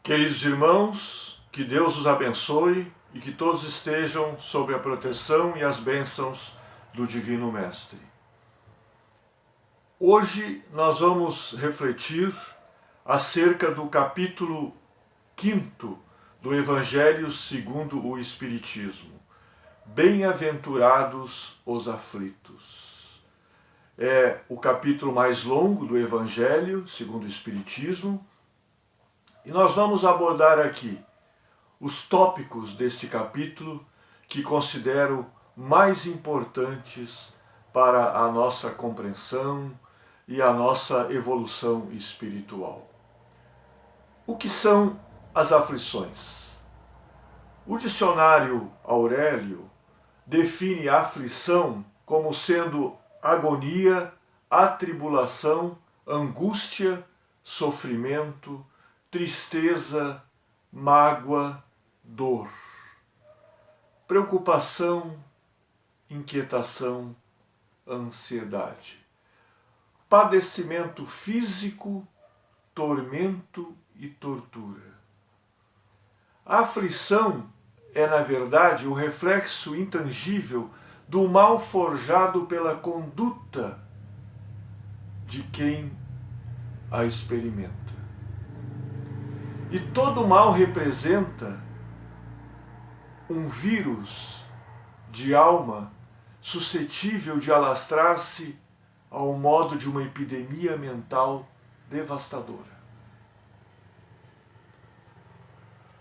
Queridos irmãos, que Deus os abençoe e que todos estejam sob a proteção e as bênçãos do Divino Mestre. Hoje nós vamos refletir acerca do capítulo 5º do Evangelho segundo o Espiritismo. Bem-aventurados os aflitos. É o capítulo mais longo do Evangelho segundo o Espiritismo. E nós vamos abordar aqui os tópicos deste capítulo que considero mais importantes para a nossa compreensão e a nossa evolução espiritual. O que são as aflições? O dicionário Aurélio define a aflição como sendo agonia, atribulação, angústia, sofrimento, tristeza, mágoa, dor, preocupação, inquietação, ansiedade, padecimento físico, tormento e tortura. A aflição é, na verdade, o reflexo intangível do mal forjado pela conduta de quem a experimenta. E todo mal representa um vírus de alma suscetível de alastrar-se ao modo de uma epidemia mental devastadora.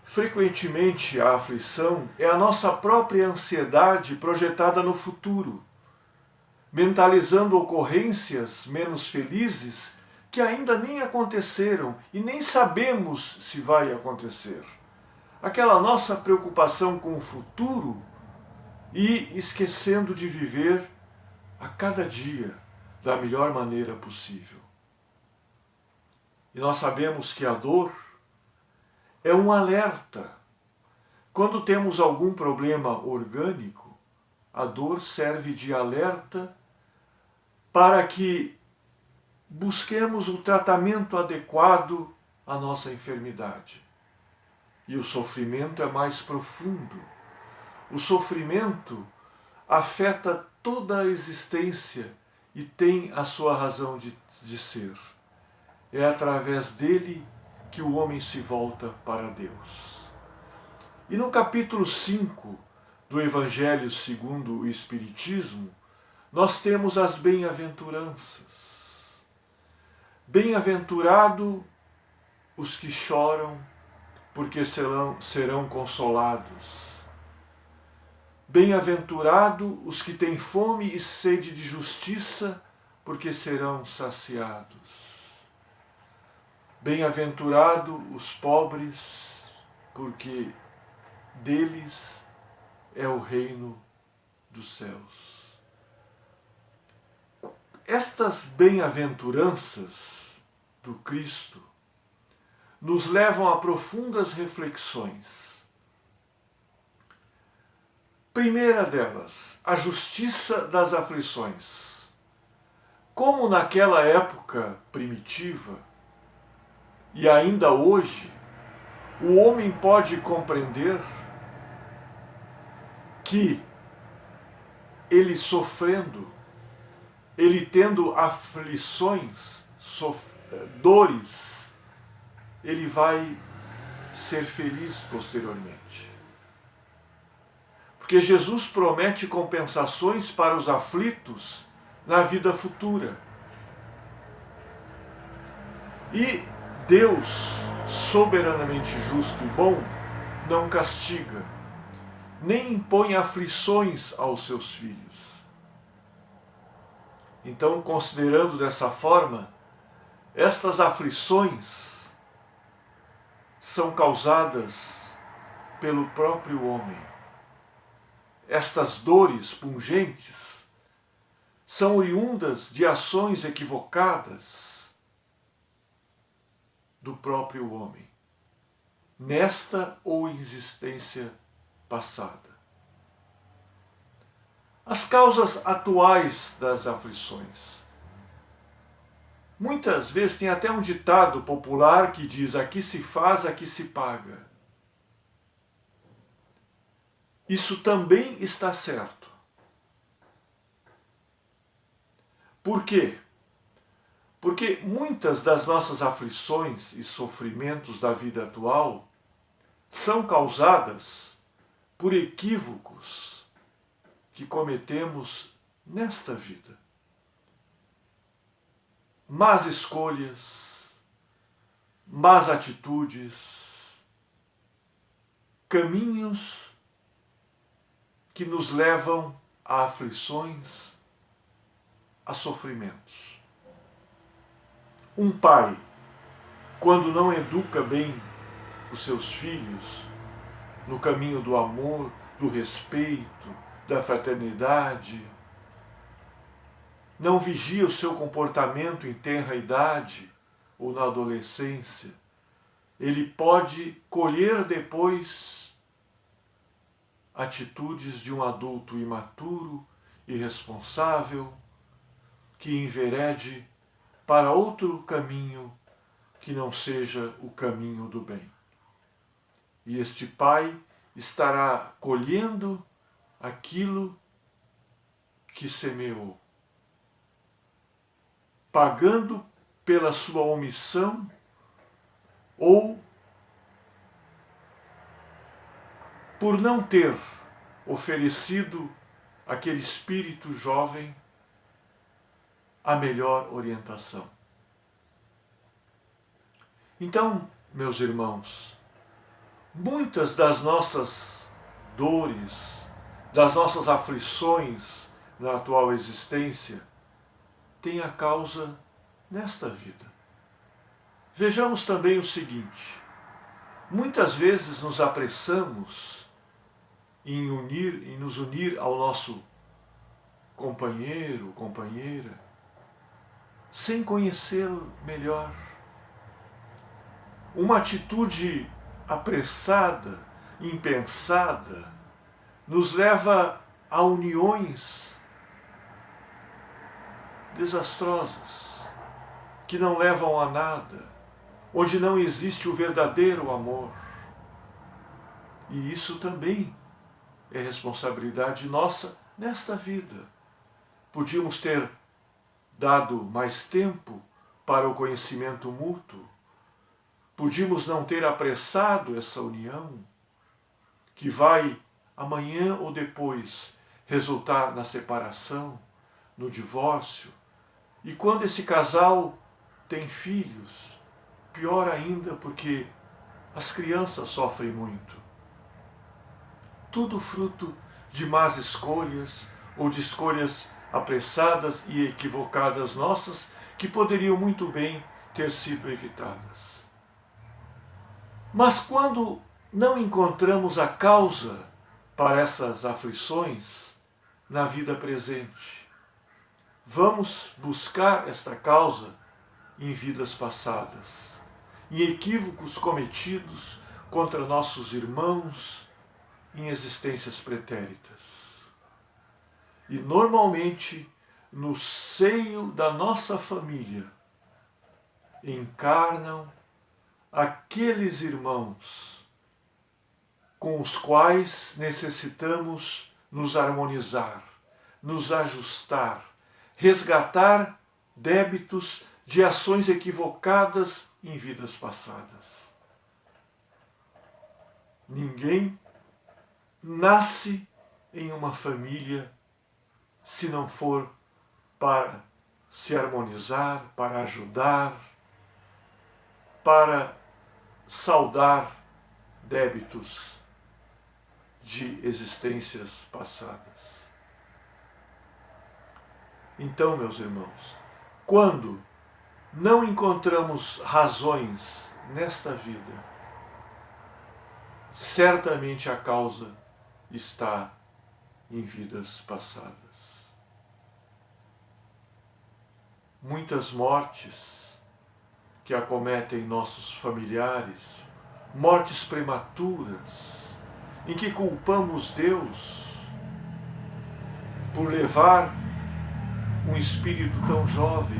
Frequentemente, a aflição é a nossa própria ansiedade projetada no futuro, mentalizando ocorrências menos felizes que ainda nem aconteceram e nem sabemos se vai acontecer. Aquela nossa preocupação com o futuro e esquecendo de viver a cada dia da melhor maneira possível. E nós sabemos que a dor é um alerta. Quando temos algum problema orgânico, a dor serve de alerta para que busquemos o tratamento adequado à nossa enfermidade. E o sofrimento é mais profundo. O sofrimento afeta toda a existência e tem a sua razão de ser. É através dele que o homem se volta para Deus. E no capítulo 5 do Evangelho segundo o Espiritismo, nós temos as bem-aventuranças. Bem-aventurado os que choram, porque serão consolados. Bem-aventurado os que têm fome e sede de justiça, porque serão saciados. Bem-aventurado os pobres, porque deles é o reino dos céus. Estas bem-aventuranças do Cristo nos levam a profundas reflexões. Primeira delas, a justiça das aflições. Como naquela época primitiva, e ainda hoje, o homem pode compreender que ele sofrendo, ele tendo aflições, dores, ele vai ser feliz posteriormente. Porque Jesus promete compensações para os aflitos na vida futura. E Deus, soberanamente justo e bom, não castiga, nem impõe aflições aos seus filhos. Então, considerando dessa forma, estas aflições são causadas pelo próprio homem. Estas dores pungentes são oriundas de ações equivocadas do próprio homem, nesta ou existência passada. As causas atuais das aflições. Muitas vezes tem até um ditado popular que diz: aqui se faz, aqui se paga. Isso também está certo. Por quê? Porque muitas das nossas aflições e sofrimentos da vida atual são causadas por equívocos que cometemos nesta vida. Más escolhas, más atitudes, caminhos que nos levam a aflições, a sofrimentos. Um pai, quando não educa bem os seus filhos no caminho do amor, do respeito, da fraternidade, não vigia o seu comportamento em tenra idade ou na adolescência, ele pode colher depois atitudes de um adulto imaturo, irresponsável, que enverede para outro caminho que não seja o caminho do bem. E este pai estará colhendo aquilo que semeou, pagando pela sua omissão ou por não ter oferecido àquele espírito jovem a melhor orientação. Então, meus irmãos, muitas das nossas dores, das nossas aflições na atual existência, têm a causa nesta vida. Vejamos também o seguinte: muitas vezes nos apressamos em nos unir ao nosso companheiro, companheira, sem conhecê-lo melhor. Uma atitude apressada, impensada, nos leva a uniões desastrosas, que não levam a nada, onde não existe o verdadeiro amor. E isso também é responsabilidade nossa nesta vida. Podíamos ter dado mais tempo para o conhecimento mútuo, podíamos não ter apressado essa união, que vai, amanhã ou depois, resultar na separação, no divórcio. E quando esse casal tem filhos, pior ainda, porque as crianças sofrem muito. Tudo fruto de más escolhas ou de escolhas apressadas e equivocadas nossas, que poderiam muito bem ter sido evitadas. Mas quando não encontramos a causa para essas aflições na vida presente, vamos buscar esta causa em vidas passadas, em equívocos cometidos contra nossos irmãos em existências pretéritas. E normalmente, no seio da nossa família, encarnam aqueles irmãos com os quais necessitamos nos harmonizar, nos ajustar, resgatar débitos de ações equivocadas em vidas passadas. Ninguém nasce em uma família se não for para se harmonizar, para ajudar, para saldar débitos de existências passadas. Então, meus irmãos, quando não encontramos razões nesta vida, certamente a causa está em vidas passadas. Muitas mortes que acometem nossos familiares, mortes prematuras, em que culpamos Deus por levar um espírito tão jovem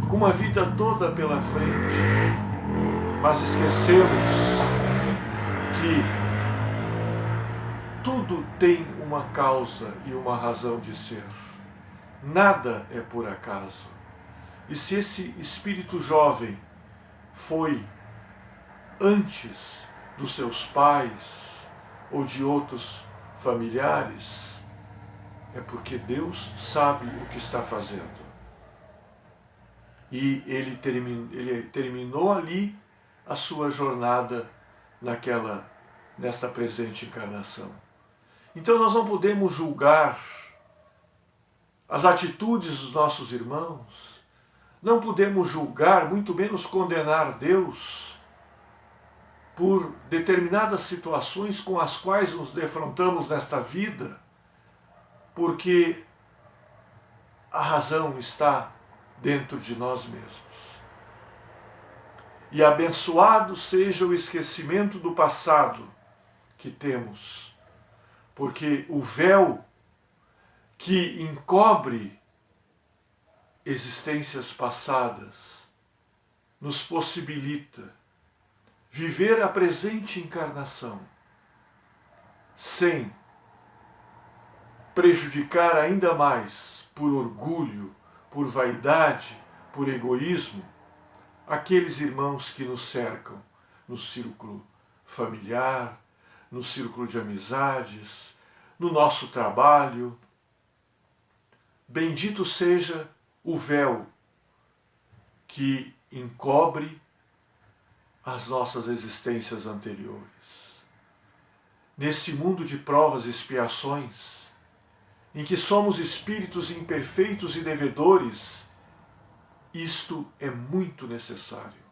com uma vida toda pela frente, mas esquecemos que tudo tem uma causa e uma razão de ser. Nada é por acaso. E se esse espírito jovem foi antes dos seus pais ou de outros familiares, é porque Deus sabe o que está fazendo. E ele terminou ali a sua jornada nesta presente encarnação. Então nós não podemos julgar as atitudes dos nossos irmãos, não podemos julgar, muito menos condenar Deus por determinadas situações com as quais nos defrontamos nesta vida, porque a razão está dentro de nós mesmos. E abençoado seja o esquecimento do passado que temos, porque o véu que encobre existências passadas nos possibilita viver a presente encarnação sem prejudicar ainda mais, por orgulho, por vaidade, por egoísmo, aqueles irmãos que nos cercam no círculo familiar, no círculo de amizades, no nosso trabalho. Bendito seja o véu que encobre as nossas existências anteriores. Neste mundo de provas e expiações, em que somos espíritos imperfeitos e devedores, isto é muito necessário.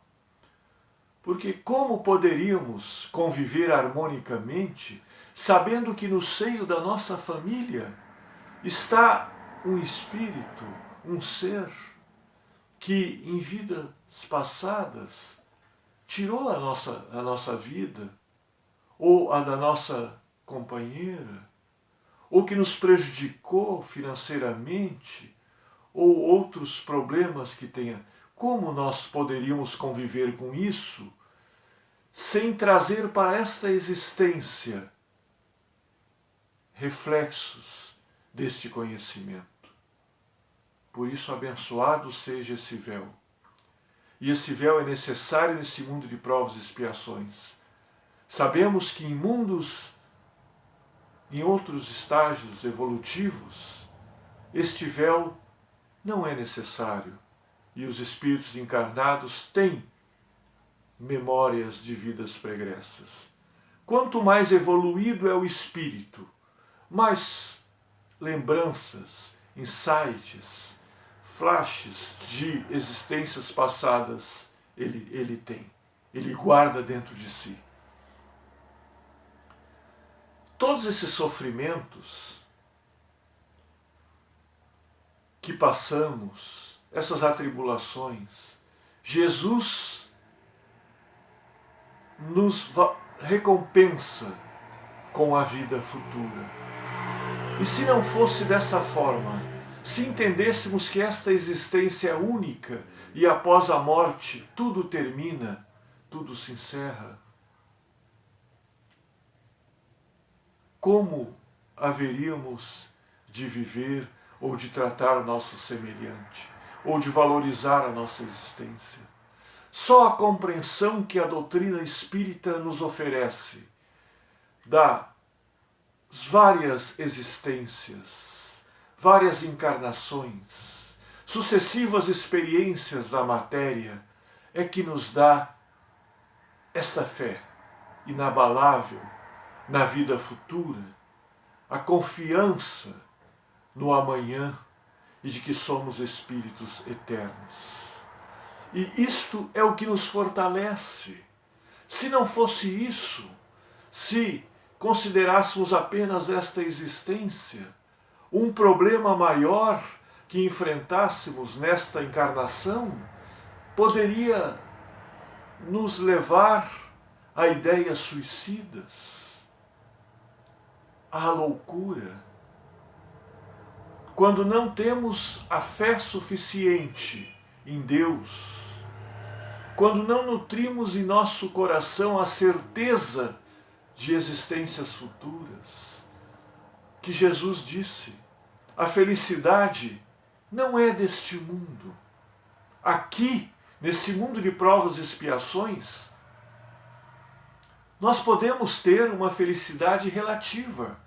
Porque como poderíamos conviver harmonicamente sabendo que no seio da nossa família está um espírito, um ser, que em vidas passadas tirou a nossa vida, ou a da nossa companheira, ou que nos prejudicou financeiramente, ou outros problemas que tenha. Como nós poderíamos conviver com isso sem trazer para esta existência reflexos deste conhecimento? Por isso, abençoado seja esse véu. E esse véu é necessário nesse mundo de provas e expiações. Sabemos que em outros estágios evolutivos, este véu não é necessário. E os espíritos encarnados têm memórias de vidas pregressas. Quanto mais evoluído é o espírito, mais lembranças, insights, flashes de existências passadas ele tem, ele guarda dentro de si. Todos esses sofrimentos que passamos, essas atribulações, Jesus nos recompensa com a vida futura. E se não fosse dessa forma, se entendêssemos que esta existência é única e após a morte tudo termina, tudo se encerra, como haveríamos de viver ou de tratar o nosso semelhante, ou de valorizar a nossa existência? Só a compreensão que a doutrina espírita nos oferece das várias existências, várias encarnações, sucessivas experiências da matéria, é que nos dá esta fé inabalável na vida futura, a confiança no amanhã e de que somos espíritos eternos. E isto é o que nos fortalece. Se não fosse isso, se considerássemos apenas esta existência um problema maior que enfrentássemos nesta encarnação, poderia nos levar a ideias suicidas, à loucura. Quando não temos a fé suficiente em Deus, quando não nutrimos em nosso coração a certeza de existências futuras, que Jesus disse, a felicidade não é deste mundo. Aqui, nesse mundo de provas e expiações, nós podemos ter uma felicidade relativa,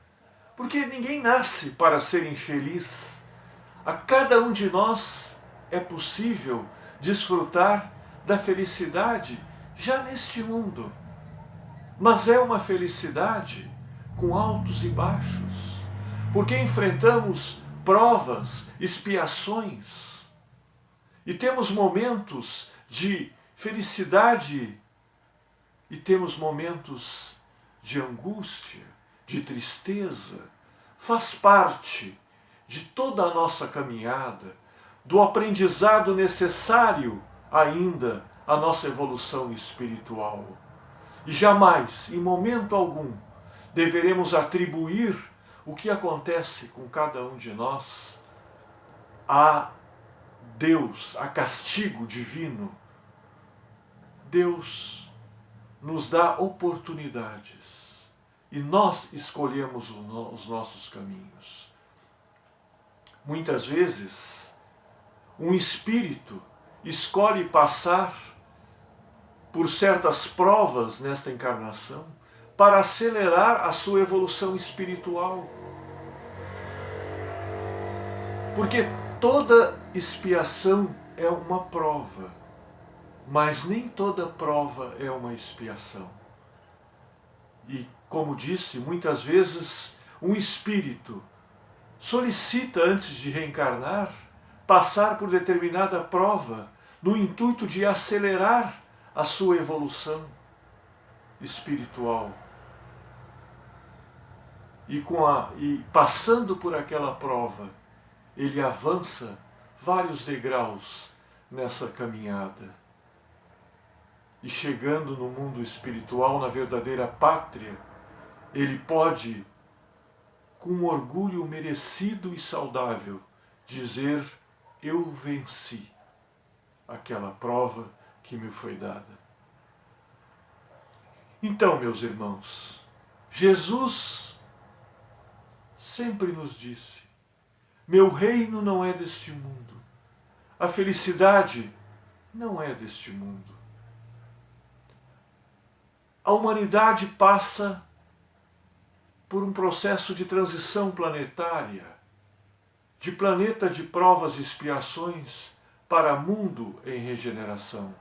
porque ninguém nasce para ser infeliz. A cada um de nós é possível desfrutar da felicidade já neste mundo. Mas é uma felicidade com altos e baixos, porque enfrentamos provas, expiações, e temos momentos de felicidade e temos momentos de angústia, de tristeza. Faz parte de toda a nossa caminhada, do aprendizado necessário ainda à nossa evolução espiritual. E jamais, em momento algum, deveremos atribuir o que acontece com cada um de nós a Deus, a castigo divino. Deus nos dá oportunidades e nós escolhemos os nossos caminhos. Muitas vezes, um espírito escolhe passar por certas provas nesta encarnação para acelerar a sua evolução espiritual. Porque toda expiação é uma prova, mas nem toda prova é uma expiação. E, como disse, muitas vezes um espírito solicita, antes de reencarnar, passar por determinada prova, no intuito de acelerar a sua evolução espiritual. E passando por aquela prova, ele avança vários degraus nessa caminhada. E chegando no mundo espiritual, na verdadeira pátria, ele pode, com orgulho merecido e saudável, dizer: eu venci aquela prova que me foi dada. Então, meus irmãos, Jesus sempre nos disse: meu reino não é deste mundo. A felicidade não é deste mundo. A humanidade passa por um processo de transição planetária, de planeta de provas e expiações para mundo em regeneração.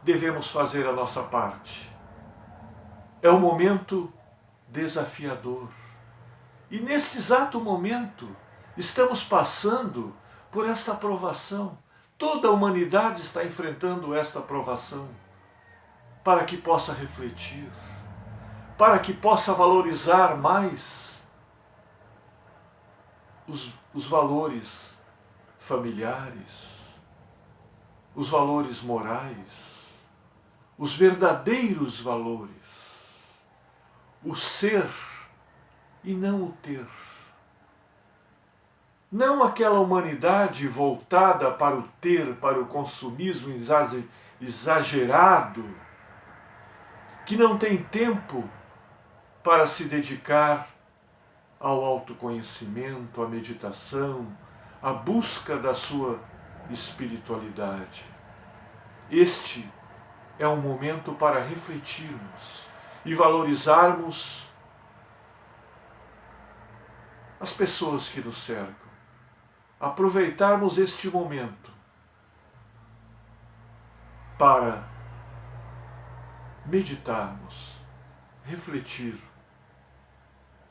Devemos fazer a nossa parte. É um momento desafiador. E nesse exato momento, estamos passando por esta provação. Toda a humanidade está enfrentando esta provação, para que possa refletir, para que possa valorizar mais os valores familiares, os valores morais, os verdadeiros valores, o ser e não o ter. Não aquela humanidade voltada para o ter, para o consumismo exagerado, que não tem tempo para se dedicar ao autoconhecimento, à meditação, à busca da sua espiritualidade. Este é um momento para refletirmos e valorizarmos as pessoas que nos cercam. Aproveitarmos este momento para meditarmos, refletir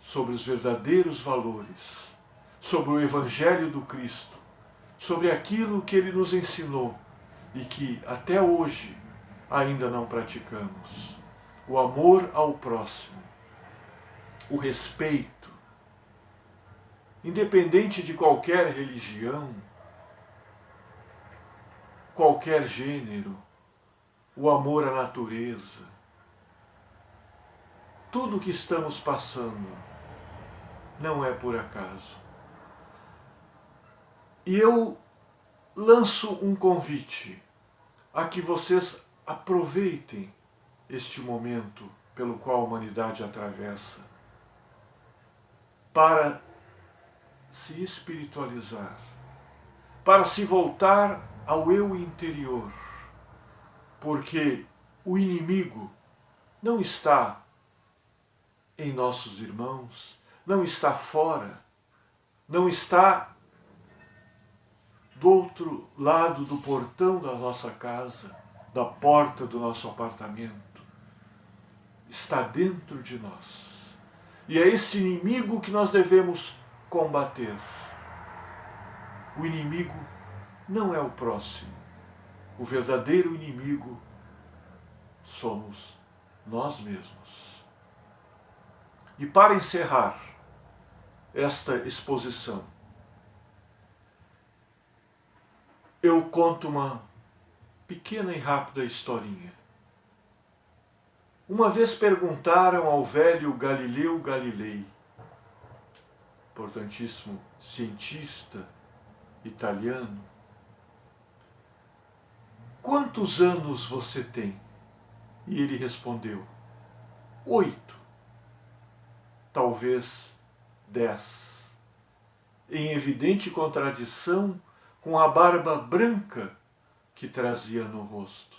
sobre os verdadeiros valores, sobre o Evangelho do Cristo, sobre aquilo que Ele nos ensinou e que até hoje ainda não praticamos. O amor ao próximo, o respeito, independente de qualquer religião, qualquer gênero, o amor à natureza. Tudo o que estamos passando não é por acaso. E eu lanço um convite a que vocês aproveitem este momento pelo qual a humanidade atravessa para se espiritualizar, para se voltar ao eu interior, porque o inimigo não está em nossos irmãos, não está fora, não está do outro lado do portão da nossa casa, da porta do nosso apartamento. Está dentro de nós. E é esse inimigo que nós devemos combater. O inimigo não é o próximo. O verdadeiro inimigo somos nós mesmos. E para encerrar esta exposição, eu conto uma pequena e rápida historinha. Uma vez perguntaram ao velho Galileu Galilei, importantíssimo cientista italiano, quantos anos você tem? E ele respondeu, 8, talvez 10, em evidente contradição com a barba branca que trazia no rosto.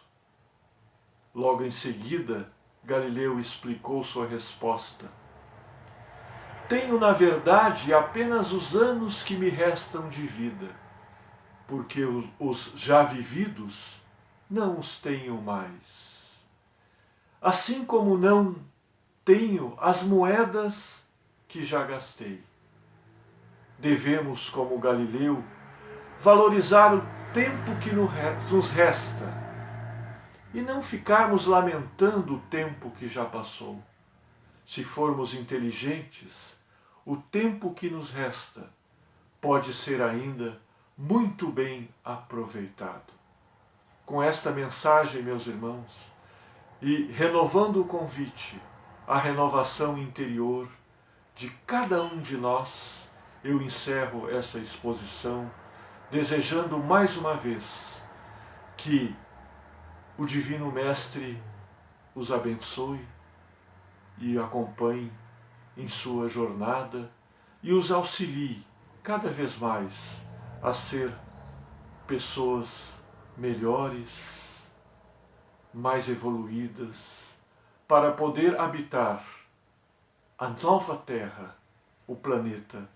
Logo em seguida, Galileu explicou sua resposta. Tenho, na verdade, apenas os anos que me restam de vida, porque os já vividos não os tenho mais. Assim como não tenho as moedas que já gastei. Devemos, como Galileu, valorizar o tempo que nos resta e não ficarmos lamentando o tempo que já passou. Se formos inteligentes, o tempo que nos resta pode ser ainda muito bem aproveitado. Com esta mensagem, meus irmãos, e renovando o convite à renovação interior de cada um de nós, eu encerro essa exposição desejando mais uma vez que o Divino Mestre os abençoe e acompanhe em sua jornada e os auxilie cada vez mais a ser pessoas melhores, mais evoluídas, para poder habitar a nova Terra, o planeta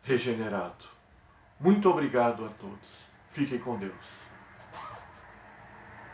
regenerado. Muito obrigado a todos. Fiquem com Deus.